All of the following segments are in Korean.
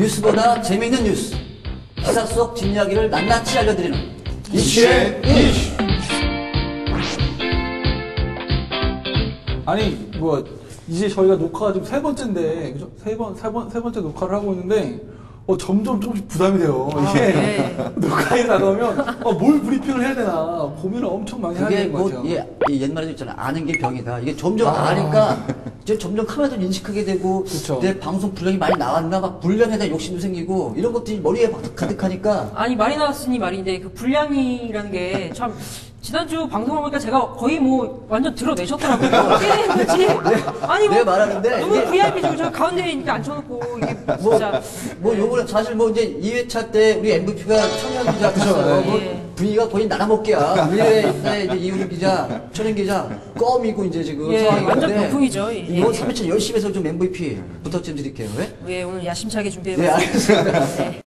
뉴스보다 재미있는 뉴스, 기사 속 뒷이야기를 낱낱이 알려드리는 이슈의 이슈. 아니 뭐 이제 저희가 녹화가 지금 세 번째인데, 그죠? 세 번째 녹화를 하고 있는데 점점 조금씩 부담이 돼요. 이게 네. 녹화에 나가면 뭘 브리핑을 해야 되나 고민을 엄청 많이 하게 되는 것 같아요. 예, 옛말에도 있잖아. 아는 게 병이다. 이게 점점 아니까 이제 점점 카메라도 인식하게 되고, 그쵸. 내 방송 분량이 많이 나왔나 막 분량에 대한 욕심도 생기고 이런 것들이 머리에 가득하니까. 아니 말이 나왔으니 말인데 그 분량이라는 게 참 지난주 방송을 보니까 제가 거의 뭐 완전 드러내셨더라고요. 어떻게 된 거지? 아니 뭐 내가 말하는데 너무 이게- VIP죠. 저 가운데 이렇게 앉혀놓고 이게 진짜 요번에 사실 뭐 이제 2회차 때 우리 MVP가 청년 기자 됐어요. 뭐 예. 분위기가 거의 나눠먹기야. 1회에 이제 이훈 기자, 천연 기자 껌이고 이제 지금 예, 상황이 완전 있는데 병풍이죠. 예. 이번 3회차 열심히 해서 좀 MVP 부탁 좀 드릴게요. 왜? 예, 오늘 야심차게 네, 준비해봤습니다. 알겠습니다. 네.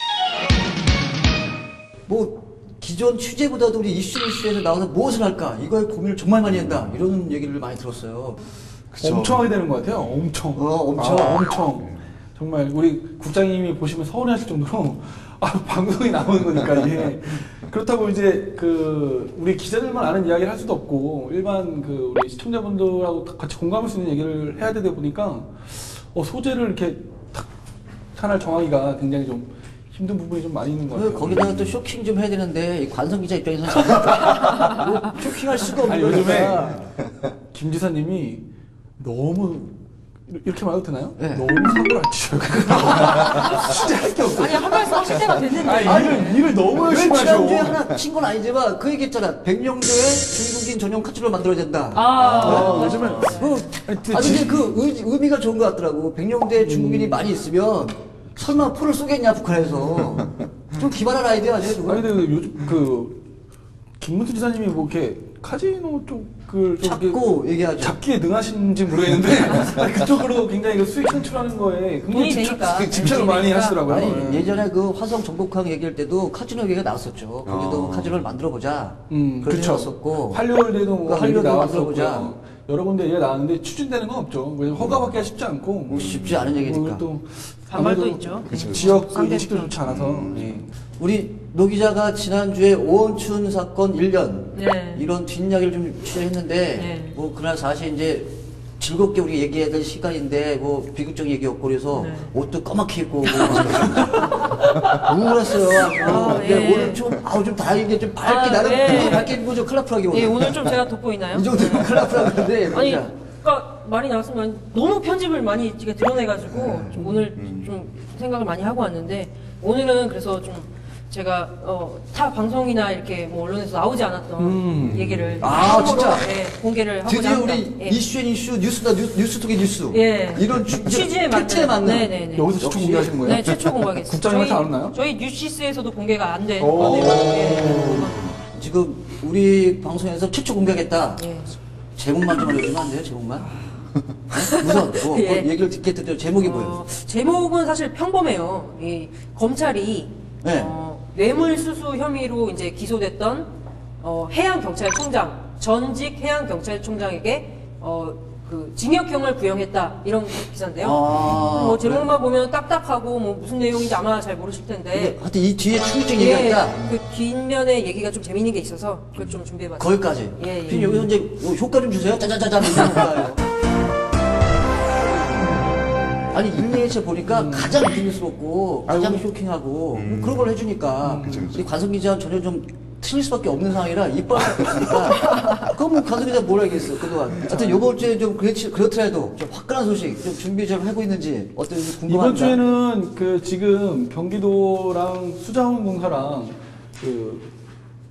뭐 기존 취재보다도 우리 이슈에서 나와서 무엇을 할까 이거에 고민을 정말 많이 한다 이런 얘기를 많이 들었어요. 그쵸. 엄청 하게 되는 것 같아요. 엄청. 엄청. 엄청. 정말 우리 국장님이 보시면 서운해하실 정도로 방송이 나오는 거니까 이게. 그렇다고 이제 우리 기자들만 아는 이야기를 할 수도 없고 일반 우리 시청자분들하고 같이 공감할 수 있는 얘기를 해야 되다 보니까 소재를 이렇게 탁 하나 정하기가 굉장히 좀 힘든 부분이 좀 많이 있는 것 같아요. 거기다가 또 쇼킹 좀 해야 되는데 이 관성 기자 입장에서는 뭐 쇼킹할 수가 없는 아니, 거니까. 요즘에 김 지사님이 너무 이렇게 말해도 되나요? 네. 너무 사고를 안 치셔요. 진짜 할 게 없어요. 아니 한 말씀 하실 때가 됐는데. 아니, 일을 너무 열심히 하셔. 지난주에 하나 친 건 아니지만 그 얘기 했잖아. 백령도에 중국인 전용 카츠를 만들어야 된다. 요즘은 근데 그 의미가 좋은 것 같더라고. 백령도에 중국인이 많이 있으면 설마 포를 쏘겠냐 북한에서. 좀 기발한 아이디어 아니에요 그거? 아니 근데 요즘 김문수 지사님이 뭐 이렇게 카지노 쪽을 좀 잡고 얘기하죠. 잡기에 능하신지 모르겠는데 그쪽으로 굉장히 수익 창출하는 거에 돈이 굉장히 되니까. 집착을 많이 되니까. 하시더라고요. 아니 예전에 그 화성 정복항 얘기할 때도 카지노 얘기가 나왔었죠. 거기도 카지노를 만들어 보자. 그런 얘기 나왔었고. 한류월대도 뭐 한류월대 얘기 만들어보자. 나왔었고요. 여러 군데 얘기가 나왔는데 추진되는 건 없죠. 왜냐면 허가받기가 쉽지 않고 뭐 쉽지 않은 얘기니까. 또 반발도 아무래도 있죠. 지역 상대편. 인식도 좋지 않아서. 예. 우리 노 기자가 지난주에 오원춘 사건 1년 네. 이런 뒷이야기를 좀 취재했는데 네. 뭐 그날 사실 이제 즐겁게 우리 얘기해야 될 시간인데 뭐 비극적 얘기였고 그래서 네. 옷도 까맣게 입고 우울했어요. 근데 예. 오늘 좀 다행히 좀 밝게 나는 네. 밝게 입고 좀 컬러풀하게 오늘 예, 오늘 좀 제가 돋보이나요? 이 정도면 컬러풀한데 아니, 그러니까 말이 나왔으면 너무 편집을 많이 이렇게 드러내가지고 좀 오늘 좀 생각을 많이 하고 왔는데 오늘은 그래서 좀 제가 타 방송이나 이렇게 뭐 언론에서 나오지 않았던 얘기를 처음으로, 진짜? 예, 공개를 하고자 드디어 합니다. 우리 예. 이슈 뉴스다 뉴스톡의 뉴스 예. 이런 취지에 팩트에 맞는 네네네. 여기서 최초 공개하시는 거예요? 네, 최초 공개하겠습니다. 국장님한테 안 왔나요? 저희 뉴시스에서도 공개가 안 된 오. 거네요. 예. 지금 우리 방송에서 최초 공개하겠다. 예. 제목만 좀 알려주면 안 돼요? 제목만? 네? 우선 뭐 예. 얘기를 듣게 듣죠. 제목이 뭐예요? 제목은 사실 평범해요. 이 검찰이 네. 뇌물수수 혐의로 이제 기소됐던 해양경찰청장 전직 해양경찰청장에게 그 징역형을 구형했다 이런 기사인데요. 뭐 제목만 보면 딱딱하고 뭐 무슨 내용인지 아마 잘 모르실 텐데. 근데 하여튼 이 뒤에 충격적 얘기가 있다. 그 뒷면에 얘기가 좀 재밌는 게 있어서 그걸 좀 준비해봤어요. 거기까지. 예, 예. 지금 여기서 이제 뭐 효과 좀 주세요. 짜자자자 이런 효과예요. 아니 1, 2회차 보니까 가장 비밀스럽고 가장 쇼킹하고 뭐 그런 걸 해주니까 우리 관성 기자는 전혀 좀 틀릴 수밖에 없는 상황이라 이뻐할 수밖에 없으니까 그럼 뭐 관성 기자 뭘 알겠어 그동안. 하여튼 요번 주에 좀 그렇더라도 좀 화끈한 소식 좀 준비 좀 하고 있는지 어떤지 궁금합니다. 이번 주에는 지금 경기도랑 수자원공사랑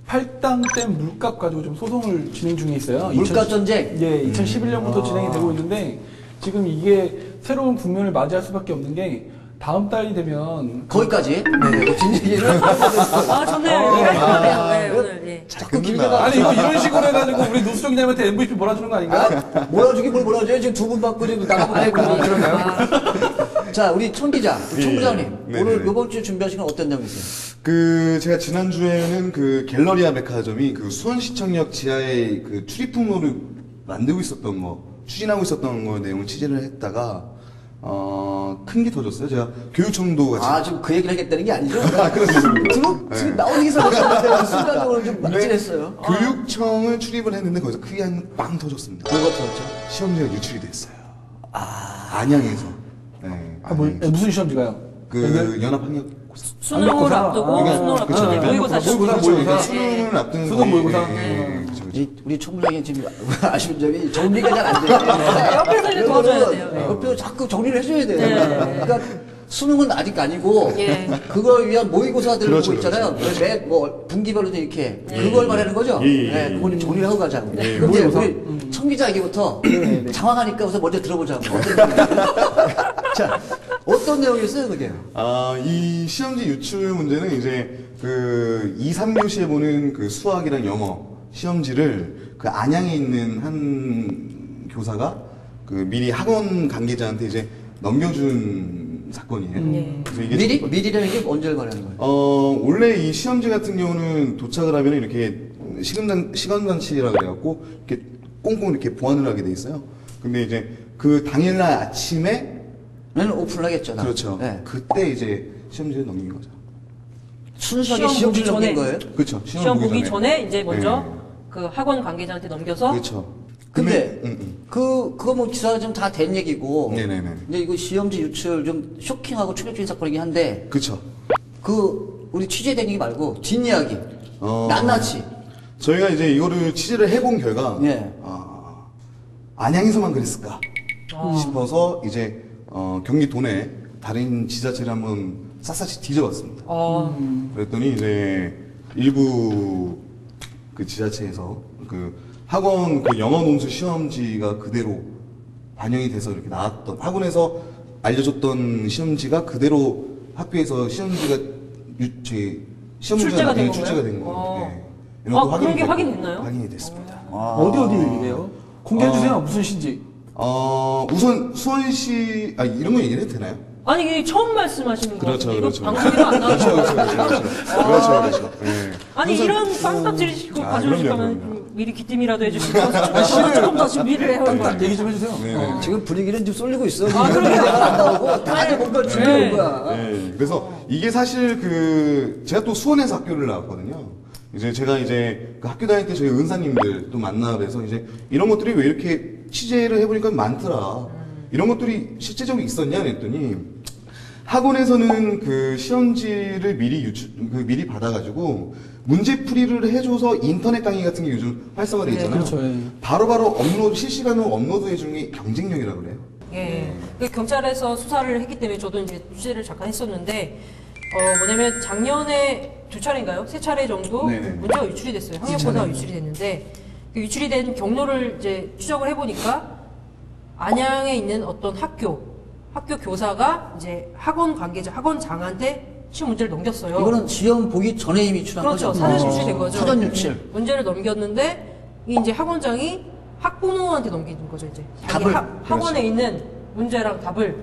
팔당댐 물값 가지고 좀 소송을 진행 중에 있어요. 물값 전쟁. 예, 2011년부터 진행이 되고 있는데 지금 이게 새로운 국면을 맞이할 수밖에 없는 게 다음 달이 되면 거기까지. 네, 뒷얘기를. 아, 좋네요. 얘기가 좋네요. 네, 오늘. 예. 자꾸 길게 가. 아니 이거 이런 식으로 해가지고 우리 노수정 기자님한테 MVP 몰아주는 거 아닌가요? 몰아주긴 뭘 몰아줘요. 지금 두 분 받고 지금 나가고 있고 그런가요? 자, 우리 천 기자, 천 부장님. 네네네. 오늘 요번 주에 준비하신 건 어떤 내용이세요? 제가 지난주에는 갤러리아 백화점이 수원시청역 지하에 출입품으로 만들고 있었던 거, 추진하고 있었던 거 내용을 취재를 했다가, 큰 게 터졌어요. 제가 교육청도 같이. 아, 지금 그 얘기를 하겠다는 게 아니죠? 그런 지금 나오는 기사가 있었는데 순간적으로 좀 맞질했어요. 교육청을 출입을 했는데 거기서 크게 한 빵 터졌습니다. 뭐가 터졌죠? 시험지가 유출이 됐어요. 안양에서. 네. 무슨 시험지가요? 그 연합학력 수능을 앞두고 그러니까, 수능을 앞두고 그쵸. 모의고사 시험. 모의고사. 수능을 앞두는 수능 모의고사. 그쵸. 우리 총무장이 지금 아쉬운 점이 정리가 잘 안 돼요. 옆에서 이제 도와줘야 돼요. 네. 옆에서 자꾸 정리를 해줘야 돼요. 네. 그러니까 수능은 아직 아니고 예. 그걸 위한 모의고사들을 그렇죠, 보고 있잖아요. 매 분기별로 이렇게 그걸 말하는 거죠. 예. 네, 그걸 정리를 하고 가자고. 예. 그럼 이제 모의고사? 우리 청 기자 얘기부터 장황하니까 우선 먼저 들어보자고. 자, 어떤 내용이었어요, 그게? 이 시험지 유출 문제는 이제 그 2, 3교시에 보는 그 수학이랑 영어 시험지를 그 안양에 있는 한 교사가 그 미리 학원 관계자한테 이제 넘겨준 사건이에요. 그래서 이게 미리라는 게 언제를 말하는 거예요? 원래 이 시험지 같은 경우는 도착을 하면 이렇게 시간장치라 그래갖고 이렇게 꽁꽁 이렇게 보관을 하게 돼 있어요. 근데 이제 그 당일날 아침에 는 오픈을 하겠죠. 나. 그렇죠. 네. 그때 이제 시험지를 넘긴 거죠. 순수하게 시험 보기 시험지를 넘긴 전에. 거예요? 그렇죠. 시험 보기 전에 이제 먼저 그 학원 관계자한테 넘겨서 그렇죠. 근데 음. 그거 뭐 기사가 좀 다 된 얘기고. 네네네. 근데 이거 시험지 유출 좀 쇼킹하고 충격적인 사건이긴 한데 그렇죠. 그 우리 취재된 얘기 말고 뒷이야기 어. 낱낱이. 저희가 이제 이거를 취재를 해본 결과 예. 안양에서만 그랬을까 싶어서 이제 경기 도내 다른 지자체를 한번 샅샅이 뒤져봤습니다. 그랬더니 이제 일부 그 지자체에서 그 학원 그 영어 논술 시험지가 그대로 반영이 돼서 이렇게 나왔던 학원에서 알려줬던 시험지가 그대로 학교에서 시험지가 시험 출제가 된 출제가 건가요? 된 거예요. 어. 네. 이런 거 그런 게 됐고, 확인됐나요? 확인이 됐습니다. 어디래요? 공개해주세요. 무슨 시인지. 우선 수원시 이런 거 얘기를 해도 되나요? 아니 이게 처음 말씀하시는 거 그렇죠, 같은데 그렇죠. 이거 방송에도 안 나오죠. 그렇죠. 네. 아니 우선- 이런 빵딱지를 가져오실 그럼요, 거면 그럼요. 미리 기팀이라도 해주시고 조금 더 준비를 해야 할거 아니에요. 얘기 좀 해주세요. 네. 지금 분위기는 좀 쏠리고 있어. 그러게요. 내가 안 나오고 다들 뭔가 준비한 거야. 네, 그래서 이게 사실 제가 또 수원에서 학교를 나왔거든요. 제가 그 학교 다닐 때 저희 은사님들 또 만나 뵈서 이제 이런 것들이 왜 이렇게 취재를 해보니까 많더라. 이런 것들이 실제적으로 있었냐 그랬더니 학원에서는 그 시험지를 미리 받아가지고 문제풀이를 해줘서 인터넷 강의 같은 게 요즘 활성화되어 있잖아요. 그렇죠, 예. 바로바로 실시간으로 업로드해주는 게 경쟁력이라고 그래요. 예. 그 경찰에서 수사를 했기 때문에 저도 이제 취재를 잠깐 했었는데, 뭐냐면 작년에 2차례인가요? 3차례 정도 네네. 문제가 유출이 됐어요. 학력고사가 유출이 됐는데, 그 유출이 된 경로를 이제 추적을 해보니까, 안양에 있는 어떤 학교 교사가 이제 학원 관계자, 학원장한테 시험 문제를 넘겼어요. 이거는 시험 보기 전에 이미 유출한 그렇죠. 거죠. 사전 유출된 거죠. 사전 유출. 문제를 넘겼는데 이 이제 학원장이 학부모한테 넘기는 거죠. 이제 자기 답을. 학원에 있는 문제랑 답을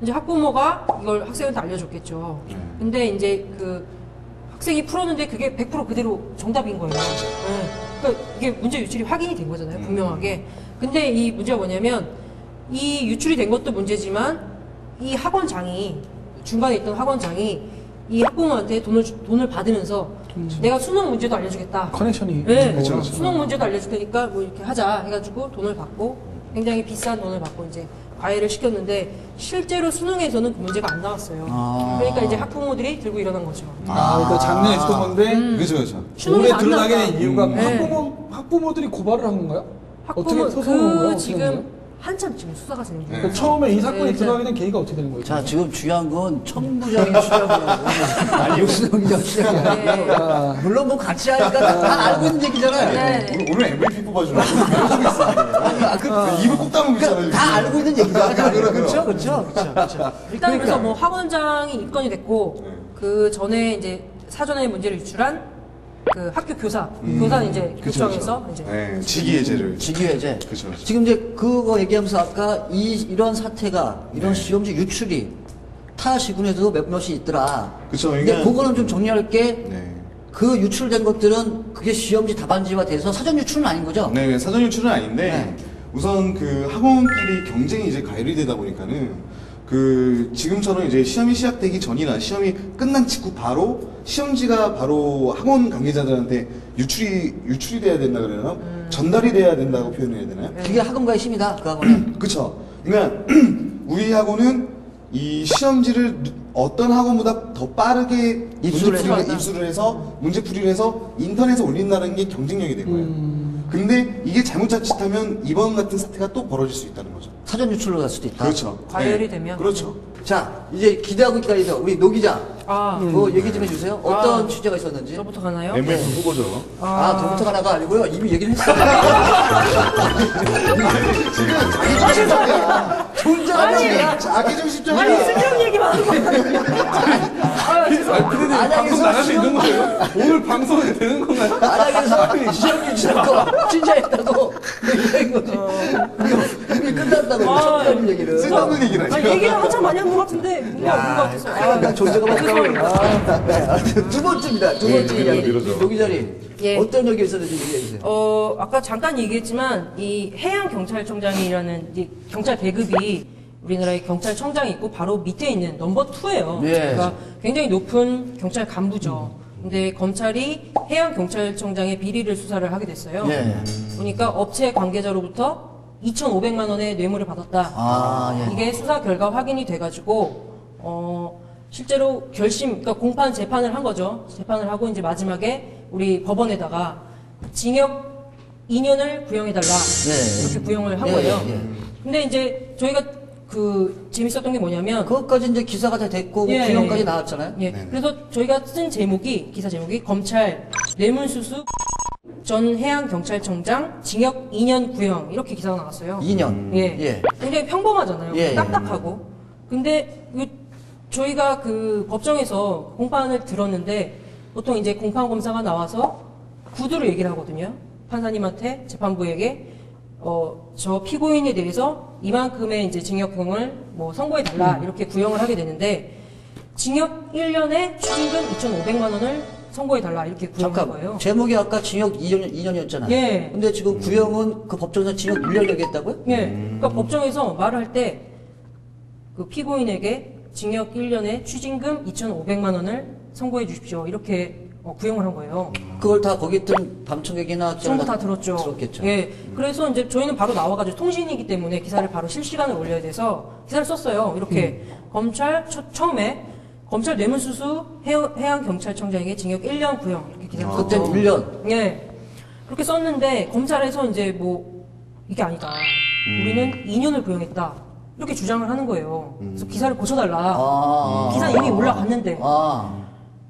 이제 학부모가 이걸 학생한테 알려줬겠죠. 근데 이제 그 학생이 풀었는데 그게 100% 그대로 정답인 거예요. 네. 그러니까 이게 문제 유출이 확인이 된 거잖아요. 분명하게. 근데 이 문제가 뭐냐면 이 유출이 된 것도 문제지만 이 학원장이 중간에 있던 학원장이 이 학부모한테 돈을 받으면서 내가 수능 문제도 알려주겠다. 커넥션이. 네, 있는 거구나. 수능 문제도 알려줄 테니까 뭐 이렇게 하자 해가지고 돈을 받고 굉장히 비싼 돈을 받고 이제 과외를 시켰는데 실제로 수능에서는 그 문제가 안 나왔어요. 그러니까 이제 학부모들이 들고 일어난 거죠. 그러니까 작년에 있었던 건데 그렇죠. 수능에서 올해 안 드러나게 된 나왔다. 이유가 네. 학부모들이 고발을 한 건가요? 학부모 어떻게 소송을 한 거예요? 그 어떻게 된 거예요? 지금 한참 지금 수사가 진행 중이에요. 그러니까 처음에 이 사건이 네, 드러나게 된 계기가 어떻게 되는 거예요? 자, 지금 중요한 건 청부장이 취재하고 육수영 기자 취재가 네. 아니고 물론 뭐 같이 하니까 다 알고 있는 얘기잖아요. 네. 오늘 MVP 뽑아주는 입을 꼭 다물고 있잖아요. 다 알고 있는 얘기잖아요. 그래요. 그렇죠. 일단 그래서 뭐 학원장이 입건이 됐고 그 전에 이제 사전에 문제를 유출한 그 학교 교사는 이제 교정에서 이제 네, 직위해제를. 직위해제. 그쵸. 지금 이제 그거 얘기하면서 아까 이런 사태가 이런 시험지 유출이 타 시군에도 몇몇이 있더라. 그쵸, 근데 그러니까- 그거는 좀 정리할 게 네. 그 유출된 것들은 그게 시험지 답안지화 돼서 사전 유출은 아닌 거죠? 네, 사전 유출은 아닌데 네. 우선 그 학원끼리 경쟁이 이제 가열이 되다 보니까는 그 지금처럼 이제 시험이 시작되기 전이나 시험이 끝난 직후 바로 시험지가 바로 학원 관계자들한테 유출이 돼야 된다 그러나 전달이 돼야 된다고 표현해야 되나요? 그게 학원가의 힘이다. 그 학원은. 그쵸. 그러니까 우리 학원은 이 시험지를 어떤 학원보다 더 빠르게 입수를 해서 문제풀이를 해서 인터넷에 올린다는 게 경쟁력이 된 거예요. 근데 이게 잘못 자칫하면 이번 같은 사태가 또 벌어질 수 있다는 거죠. 사전 유출로 갈 수도 있다. 그렇죠. 과열이 되면. 그렇죠. 자, 이제 기대하고 기다리죠. 우리 노 기자. 아, 그 얘기 좀 해주세요. 어떤 취재가 있었는지. 저부터 가나요? MF 후보죠. 저부터 가나가 아니고요. 이미 얘기를 했어요. 지금 자기 중심적이야. 존재하는 자기 아니, 중심적이야. 쓸데없는 얘기만 하는 거 피디님 방송 나갈 수 있는 거예요? 오늘 방송이 되는 건가요? 안양에서 시험 유출하고 진짜했다고 얘기한 거지. 이미 끝났다고. 처음 얘기를. 쓸데없는 얘기를 아니, 하죠. 얘기를 한참 많이 한 것 같은데, 뭔가 없어. 그러니까 존재가 많다고. 네. 두 번째입니다. 두 번째 네, 이야기. 그렇죠. 노 기자님. 예. 어떤 얘기 있었는지 얘기해주세요. 아까 잠깐 얘기했지만, 이 해양경찰청장이라는 이 경찰 계급이 우리나라의 경찰청장이 있고 바로 밑에 있는 넘버 2예요. 네. 그러니까 굉장히 높은 경찰 간부죠. 근데 검찰이 해양경찰청장의 비리를 수사를 하게 됐어요. 예. 보니까 업체 관계자로부터 2,500만 원의 뇌물을 받았다. 예. 이게 수사 결과 확인이 돼가지고 실제로 그러니까 공판 재판을 한 거죠. 재판을 하고 이제 마지막에 우리 법원에다가 징역 2년을 구형해달라. 네. 이렇게 구형을 한 예, 거예요. 예. 근데 이제 저희가 재밌었던 게 뭐냐면 그것까지 이제 기사가 다 됐고, 예, 구형까지 예. 나왔잖아요. 예. 그래서 저희가 쓴 기사 제목이 검찰 뇌물수수 전 해양경찰청장 징역 2년 구형 이렇게 기사가 나왔어요. 2년. 예. 예. 굉장히 평범하잖아요. 예, 예. 딱딱하고. 근데 저희가 그 법정에서 공판을 들었는데 보통 이제 공판 검사가 나와서 구두로 얘기를 하거든요. 판사님한테 재판부에게 저 피고인에 대해서 이만큼의 이제 징역형을 뭐 선고해달라 이렇게 구형을 하게 되는데 징역 1년에 추징금 2,500만 원을 선고해달라 이렇게 구형한 잠깐. 거예요. 제목이 아까 징역 2년이었잖아요. 예. 근데 지금 구형은 그 법정에서 징역 1년 얘기했다고요? 예. 그러니까 법정에서 말을 할 때 그 피고인에게 징역 1년에 추징금 2,500만 원을 선고해 주십시오. 이렇게 구형을 한 거예요. 그걸 다 거기 있던 방청객이나 전부 다 들었죠. 들었겠죠. 예. 그래서 이제 저희는 바로 나와가지고 통신이기 때문에 기사를 바로 실시간으로 올려야 돼서 기사를 썼어요. 이렇게 검찰 처음에 검찰 뇌물수수 해양경찰청장에게 징역 1년 구형 이렇게 기사를 썼죠. 그때는 1년. 예. 그렇게 썼는데 검찰에서 이제 뭐 이게 아니다. 우리는 2년을 구형했다. 이렇게 주장을 하는 거예요. 그래서 기사를 고쳐달라. 기사 이미 올라갔는데.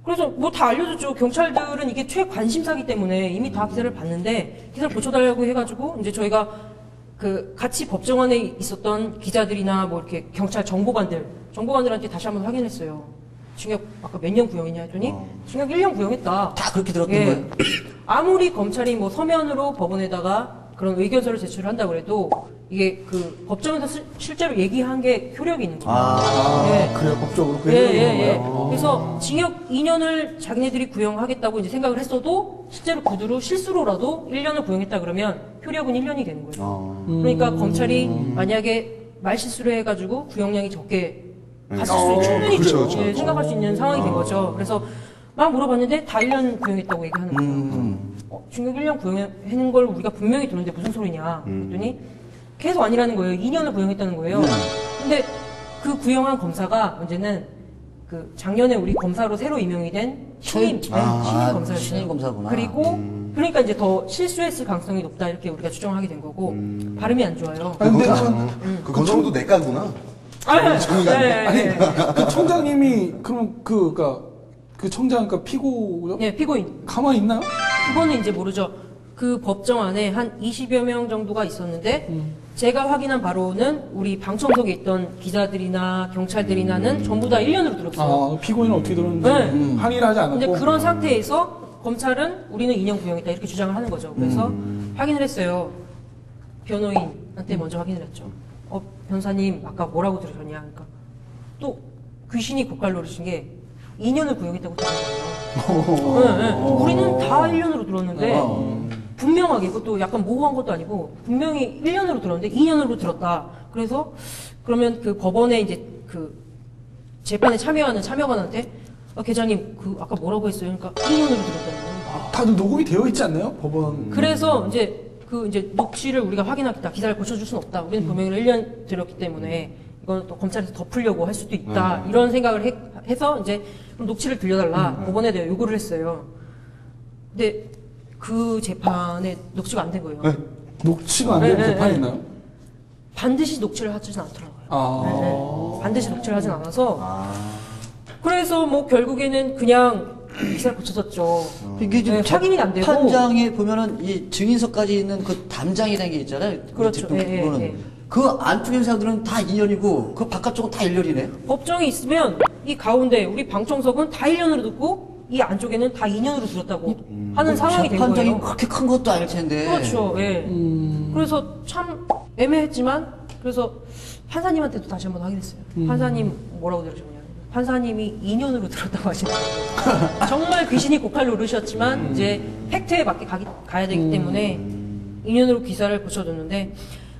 그래서 뭐 다 알려줬죠. 경찰들은 이게 최관심사기 때문에 이미 다 기사를 봤는데 기사를 고쳐달라고 해가지고 이제 저희가 그 같이 법정안에 있었던 기자들이나 뭐 이렇게 경찰 정보관들한테 다시 한번 확인했어요. 징역 아까 몇 년 구형이냐 했더니 징역 1년 구형했다. 다 그렇게 들었던 예. 거예요? 아무리 검찰이 뭐 서면으로 법원에다가 그런 의견서를 제출한다 그래도 이게 그 법정에서 실제로 얘기한 게 효력이 있는 거예요. 예. 그래요, 법적으로 그 예, 얘기를 예, 하는 예. 거예요? 그래서 징역 2년을 자기네들이 구형하겠다고 이제 생각을 했어도 실제로 구두로 실수로라도 1년을 구형했다 그러면 효력은 1년이 되는 거예요. 그러니까 검찰이 만약에 말실수를 해가지고 구형량이 적게 갔을 수 충분히 그렇죠. 예, 생각할 수 있는 상황이 된 거죠. 그래서 막 물어봤는데 다 1년 구형했다고 얘기하는 거예요. 징역 1년 구형하는 걸 우리가 분명히 들었는데 무슨 소리냐 그랬더니 계속 아니라는 거예요. 2년을 구형했다는 거예요. 근데 그 구형한 검사가 문제는 그 작년에 우리 검사로 새로 임명이 된 신임 검사였어요. 신임 검사구나. 그리고 그러니까 이제 더 실수했을 가능성이 높다 이렇게 우리가 추정하게 된 거고 발음이 안 좋아요. 그 건성도 내 까구나. 그 청장님이 그럼 그 청장 그러니까 피고요? 예, 피고인. 가만히 있나요? 그거는 이제 모르죠. 그 법정 안에 한 20여 명 정도가 있었는데 제가 확인한 바로는 우리 방청석에 있던 기자들이나 경찰들이나는 전부 다 1년으로 들었어요. 피고인은 어떻게 들었는지 네. 항의를 하지 않았고. 이제 그런 상태에서 검찰은 우리는 2년 구형했다 이렇게 주장을 하는 거죠. 그래서 확인을 했어요. 변호인한테 먼저 확인을 했죠. 변호사님 아까 뭐라고 들으셨냐? 그러니까 또 귀신이 고깔 노리신 게 2년을 구형했다고 들은 거예요. 네, 네. 우리는 다 1년으로 들었는데 분명하게 이것도 약간 모호한 것도 아니고 분명히 1년으로 들었는데 2년으로 들었다. 그래서 그러면 그 법원에 이제 그 재판에 참여하는 참여관한테 계장님 그 아까 뭐라고 했어요? 그러니까 1년으로 들었다는 거예요. 다들 녹음이 되어 있지 않나요? 법원. 그래서 이제 녹취를 우리가 확인하겠다. 기사를 고쳐줄 수는 없다. 우리는 분명히 1년 들었기 때문에 이거는 또 검찰에서 덮으려고 할 수도 있다. 이런 생각을 해서 이제 그럼 녹취를 들려달라. 법원에 대해 요구를 했어요. 근데 그 재판에 녹취가 안 된 거예요. 네. 녹취가 안 되는 네, 재판이 네. 있나요? 반드시 녹취를 하지는 않더라고요. 아. 네. 반드시 녹취를 하진 않아서 그래서 뭐 결국에는 그냥 기사를 고쳐졌죠. 이게 지금 확인이 안 되고 판장에 보면은 이 증인서까지 있는 그 담장이라는 게 있잖아요. 그렇죠. 그거는 예. 그 안쪽 행사들은 다 2년이고 그 바깥쪽은 다 1년이네. 법정이 있으면 이 가운데 우리 방청석은 다 1년으로 듣고 이 안쪽에는 다 2년으로 들었다고 하는 상황이 된 판장이 거예요. 그렇게 큰 것도 아닐 텐데. 그렇죠. 예. 그래서 참 애매했지만 그래서 판사님한테도 다시 한번 확인했어요. 판사님 뭐라고 들으셨냐? 판사님이 2년으로 들었다고 하시는 거예요. 정말 귀신이 고칼 노르셨지만 이제 팩트에 맞게 가야 되기 때문에 2년으로 기사를 고쳐줬는데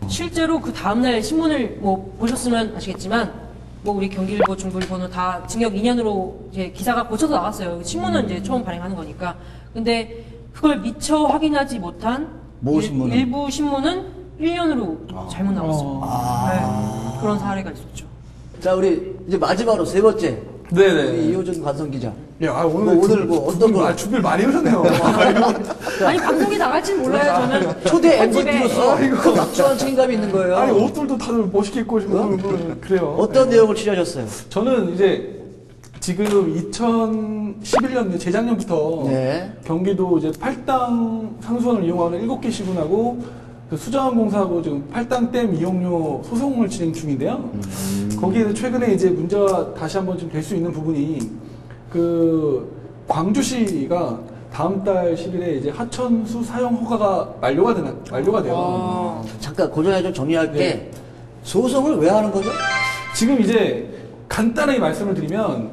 실제로 그 다음날 신문을 뭐 보셨으면 아시겠지만 뭐 우리 경기일보, 중부일보는 다 징역 2년으로 이제 기사가 고쳐서 나왔어요. 신문은 이제 처음 발행하는 거니까. 근데 그걸 미처 확인하지 못한 모 신문은? 일부 신문은 1년으로 잘못 나왔어요. 네, 그런 사례가 있었죠. 자, 우리 이제 마지막으로 세 번째. 네네. 우리 이호준 관성 기자. 야, 오늘 오늘 뭐 어떤 거? 준비를 많이 하셨네요. 아니 방송에 나갈지는 몰라요. 저는 초대 엠버 편집에. 들었어. 그 막중한 책임감이 있는 거예요. 아니, 옷들도 다들 멋있게 입고 오시고 그래요. 어떤 내용을 취재하셨어요? 저는 이제 지금 2011년 재작년부터 네. 경기도 이제 팔당 상수원을 이용하는 7개 시군하고 그 수자원공사하고 지금 팔당댐 이용료 소송을 진행 중인데요. 거기에서 최근에 이제 문제가 다시 한번 좀 될 수 있는 부분이 그 광주시가 다음 달 10일에 이제 하천수 사용 허가가 만료가 돼요. 잠깐 고전에 좀 정리할게. 네. 소송을 왜 하는 거죠? 지금 이제 간단하게 말씀을 드리면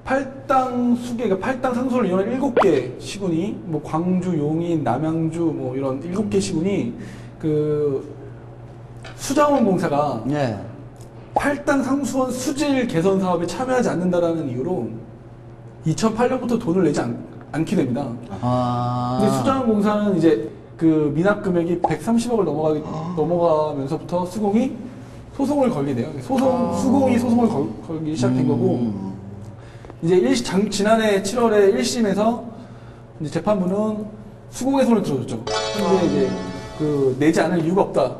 팔당 수계, 그러니까 팔당 상소를 이용한 7개 시군이 뭐 광주, 용인, 남양주 뭐 이런 7개 시군이 그 수자원공사가 네. 팔당 상수원 수질 개선 사업에 참여하지 않는다라는 이유로 2008년부터 돈을 내지 않게 됩니다. 근데 수자원공사는 이제 그 미납 금액이 130억을 넘어가면서부터 수공이 소송을 걸게 돼요. 수공이 소송을 걸기 시작된 거고, 이제 지난해 7월에 1심에서 이제 재판부는 수공의 손을 들어줬죠. 근데 이제 그 내지 않을 이유가 없다.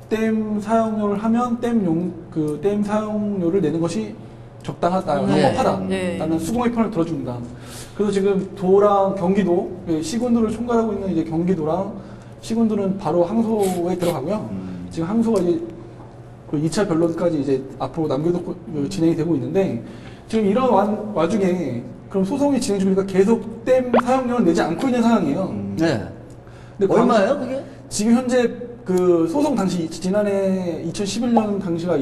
댐 사용료를 하면 댐 사용료를 내는 것이 적당하다, 합법하다. 네. 라는 수공의 편을 들어줍니다. 그래서 지금 도랑 경기도, 시군도를 총괄하고 있는 이제 경기도랑 시군도는 바로 항소에 들어가고요. 지금 항소가 이제 그 2차 변론까지 이제 앞으로 남겨놓고 진행이 되고 있는데, 지금 이런 와중에 그럼 소송이 진행 중이니까 계속 댐 사용료를 내지 않고 있는 상황이에요. 네. 근데 얼마예요, 그게? 지금 현재 그 소송 당시 지난해 2011년 당시가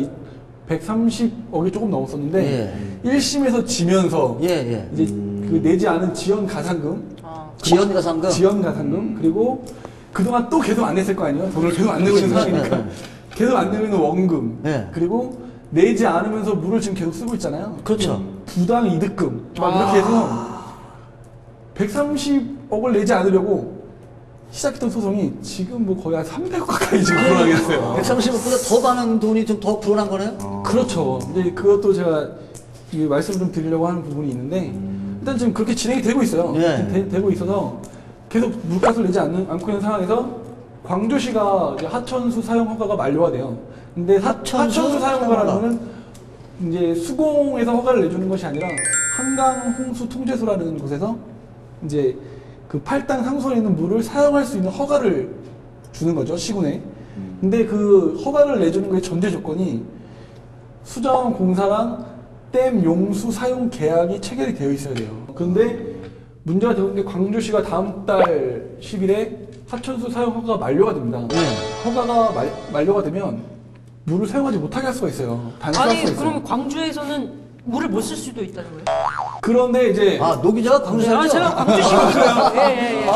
130억이 조금 넘었었는데 1심에서 지면서 예. 이제 그 내지 않은 지연 가산금, 지연가상금? 그리고 그동안 또 계속 안 냈을 거 아니에요. 돈을 계속 안 내고 있는 상황이니까 계속 안 내고 있는 원금, 네. 그리고 내지 않으면서 물을 지금 계속 쓰고 있잖아요. 그렇죠. 부당 이득금 막 이렇게 해서 130억을 내지 않으려고 시작했던 소송이 지금 뭐 거의 한 300억 가까이 지금 불어나겠어요. 130억보다 더 많은 돈이 좀 더 불어난 거네요? 그렇죠. 이제 그것도 제가 이 말씀 좀 드리려고 하는 부분이 있는데, 일단 지금 그렇게 진행이 되고 있어요. 네. 되고 있어서 계속 물가스를 내지 않고 있는 상황에서 광주시가 이제 하천수 사용 허가가 만료가 돼요. 근데 하천수 사용 허가라는 거는 이제 수공에서 허가를 내주는 것이 아니라 한강 홍수 통제소라는 곳에서 이제 그 팔당 상수원에 있는 물을 사용할 수 있는 허가를 주는 거죠, 시군에. 근데 그 허가를 내주는 거의 전제 조건이 수자원공사랑 댐 용수 사용 계약이 체결이 되어 있어야 돼요. 근데 문제가 되는 게 광주시가 다음 달 10일에 하천수 사용 허가가 만료가 됩니다. 허가가 만료가 되면 물을 사용하지 못하게 할 수가 있어요. 단속할 수가 있어요. 그럼 광주에서는 물을 못 쓸 수도 있다는 거예요? 그런데 이제 아, 노 기자가 광주 살죠? 제가 광주시거든요. 예.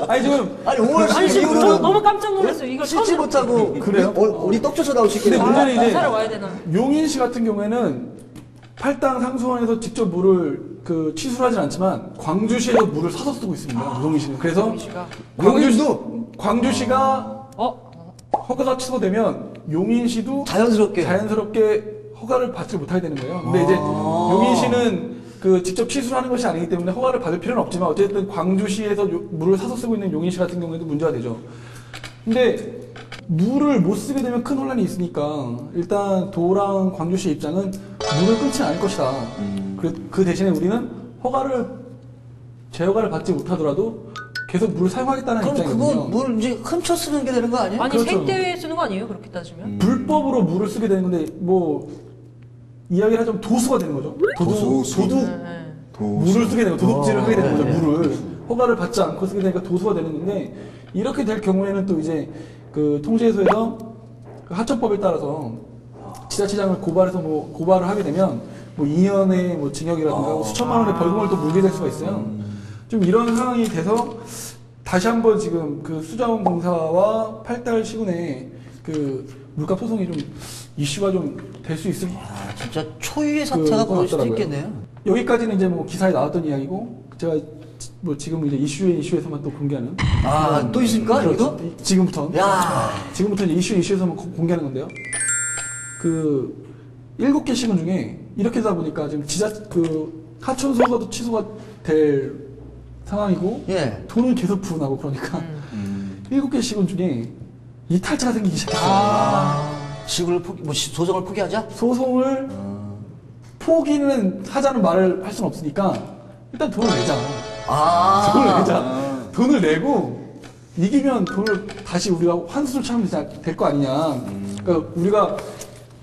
아니 지금 아니 5월 아니 10일 지금 저 이후로는 너무 깜짝 놀랐어요. 이걸 처음 씻지 못하고 그래요? 우리 떡져서 나올 수 근데 있겠네요. 문제는 이제 사러 와야 되나? 용인시 같은 경우에는 팔당 상수원에서 직접 물을 그 취수하진 않지만 광주시에서 물을 사서 쓰고 있습니다. 용인시는. 그래서 광주시가 허가가 취소되면 용인시도 자연스럽게 허가를 받지 못하게 되는 거예요. 근데 이제 용인시는 그 직접 취수를 하는 것이 아니기 때문에 허가를 받을 필요는 없지만 어쨌든 광주시에서 물을 사서 쓰고 있는 용인시 같은 경우에도 문제가 되죠. 근데 물을 못 쓰게 되면 큰 혼란이 있으니까 일단 도랑 광주시 입장은 물을 끊지 않을 것이다. 그 대신에 우리는 재허가를 받지 못하더라도 계속 물을 사용하겠다는 그럼 입장이거든요. 그거 물 이제 훔쳐 쓰는 게 되는 거 아니에요? 아니 그렇죠. 생태에 쓰는 거 아니에요? 그렇게 따지면? 불법으로 물을 쓰게 되는 건데 뭐 이야기를 하자면 도수가 되는 거죠. 물을 쓰게 되는 거, 도둑질을 하게 되는 거죠. 물을 허가를 받지 않고 쓰게 되니까 도수가 되는 건데 이렇게 될 경우에는 또 이제 그 통제소에서 그 하천법에 따라서 지자체장을 고발을 하게 되면 뭐 2년의 뭐 징역이라든가 수천만 원의 벌금을 또 물게 될 수가 있어요. 좀 이런 상황이 돼서 다시 한번 지금 그 수자원공사와 8달 시군에 그 물값 소송이 좀 이슈가 좀 될 수 있을 진짜 초유의 사태가 벌어질 수도 있겠네요. 여기까지는 이제 뭐 기사에 나왔던 이야기고 제가 뭐 지금 이제 이슈에서만 또 공개하는 또 있습니까? 그렇죠. 이거? 지금부터 야. 지금부터 이제 이슈에서만 공개하는 건데요. 그 7개 시군 중에 이렇게 되다 보니까 지금 그 하천 소가도 취소가 될 상황이고 돈은 계속 부은하고 그러니까 7개 시군 중에 이탈자가 생기기 시작했어요. 소송을 포기하자? 소송을 포기는 하자는 말을 할 수는 없으니까 일단 돈을 내자. 돈을 내자. 돈을 내고 이기면 돈을 다시 우리가 환수를 차면 될 거 아니냐. 그러니까 우리가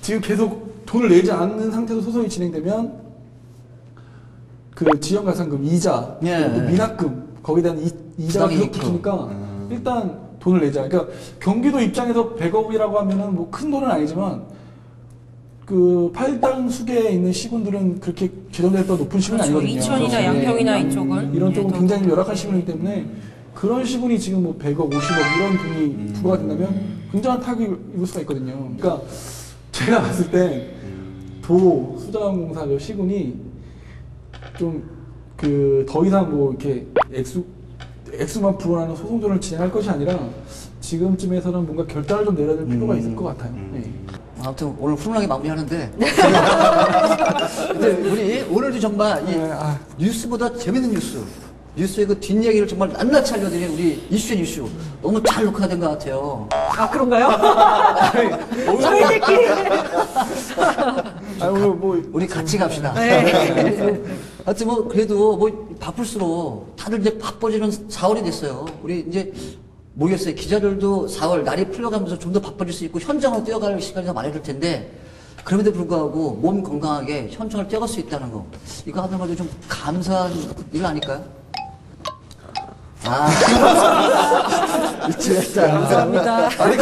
지금 계속 돈을 내지 않는 상태로 소송이 진행되면 그 지연가산금 이자, 또 미납금 거기에 대한 이자가 계속 붙으니까 일단 돈을 내자. 그러니까 경기도 입장에서 100억이라고 하면은 뭐 큰 돈은 아니지만 그 팔당 수계에 있는 시군들은 그렇게 재정대가 높은 시군이 아니거든요. 이천이나 양평이나 이쪽은 이런 쪽은 굉장히 열악한 시군이기 때문에 그런 시군이 지금 뭐 100억, 50억 이런 돈이 부과가 된다면 굉장한 타격을 입을 수가 있거든요. 그러니까 제가 봤을 때 수자원공사 시군이 좀 그 더 이상 뭐 이렇게 액수만 불어나는 소송전을 진행할 것이 아니라 지금쯤에서는 뭔가 결단을 좀 내려야 될 필요가 있을 것 같아요. 아무튼 오늘 훈훈하게 마무리하는데 근데 우리 오늘도 정말 이 뉴스보다 재밌는 뉴스의 그 뒷얘기를 정말 낱낱이 알려드린 우리 이슈 너무 잘 녹화된 것 같아요. 아 그런가요? 저희들끼리 오늘 뭐 우리 같이 갑시다. 하여튼 뭐 그래도 뭐 바쁠수록 다들 이제 바빠지는 4월이 됐어요. 우리 이제 모르겠어요. 기자들도 4월 날이 풀려가면서 좀 더 바빠질 수 있고 현장으로 뛰어갈 시간이 더 많이 들 텐데 그럼에도 불구하고 몸 건강하게 현장을 뛰어갈 수 있다는 거 이거 하는 것도 좀 감사한 일 아닐까요? 감사합니다. 아니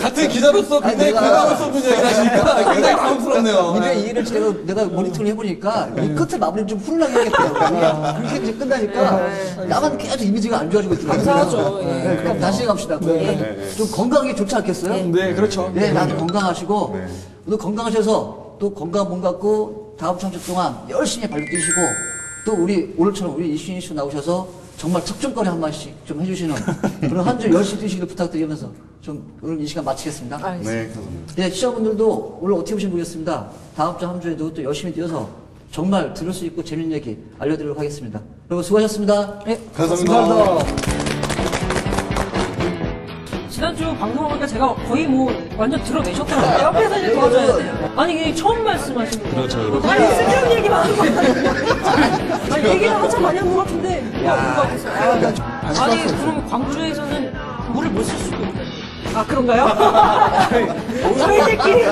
같은 기자로서 굉장히 공감을 쏟는 이야기를 하시니까 굉장히 당황스럽네요. 이게 이해를 내가 모니터링 해보니까 이 끝에 마무리를 좀 훈훈하게 해야겠더라고요. 그렇게 이제 끝나니까 나만 계속 이미지가 안 좋아지고 있더라고요. 감사하죠. 그럼 다시 갑시다. 좀 건강하게 좋지 않겠어요? 네, 그렇죠. 나도 건강하시고 또 건강하셔서 또 건강 몸 갖고 다음 주 한 주 동안 열심히 발로 뛰시고 또 우리 오늘처럼 우리 이슈 나오셔서 정말 척정거리 한 마디씩 좀 해주시는 그런 한 주 열심히 뛰시길 부탁드리면서 좀 오늘 이 시간 마치겠습니다. 네, 감사합니다. 시청자분들도 오늘 어떻게 보시면 모르겠습니다. 다음 주 한 주에도 또 열심히 뛰어서 정말 들을 수 있고 재밌는 얘기 알려드리도록 하겠습니다. 여러분 수고하셨습니다. 감사합니다. 지난주 방송하니까 제가 거의 뭐 완전 들어내셨더라고요. 옆에서 이제 도와줘야 돼요. 아니 이게 처음 말씀하시는 거예요. 그렇죠. 아니 쓸데없는 얘기만 하는 거 아니에요? 아니 얘기를 한참 많이 한 것 같은데 뭐가 있어요? 아니 그럼 광주에서는 물을 못 쓸 수도 있다는 아 그런가요? 저희들끼리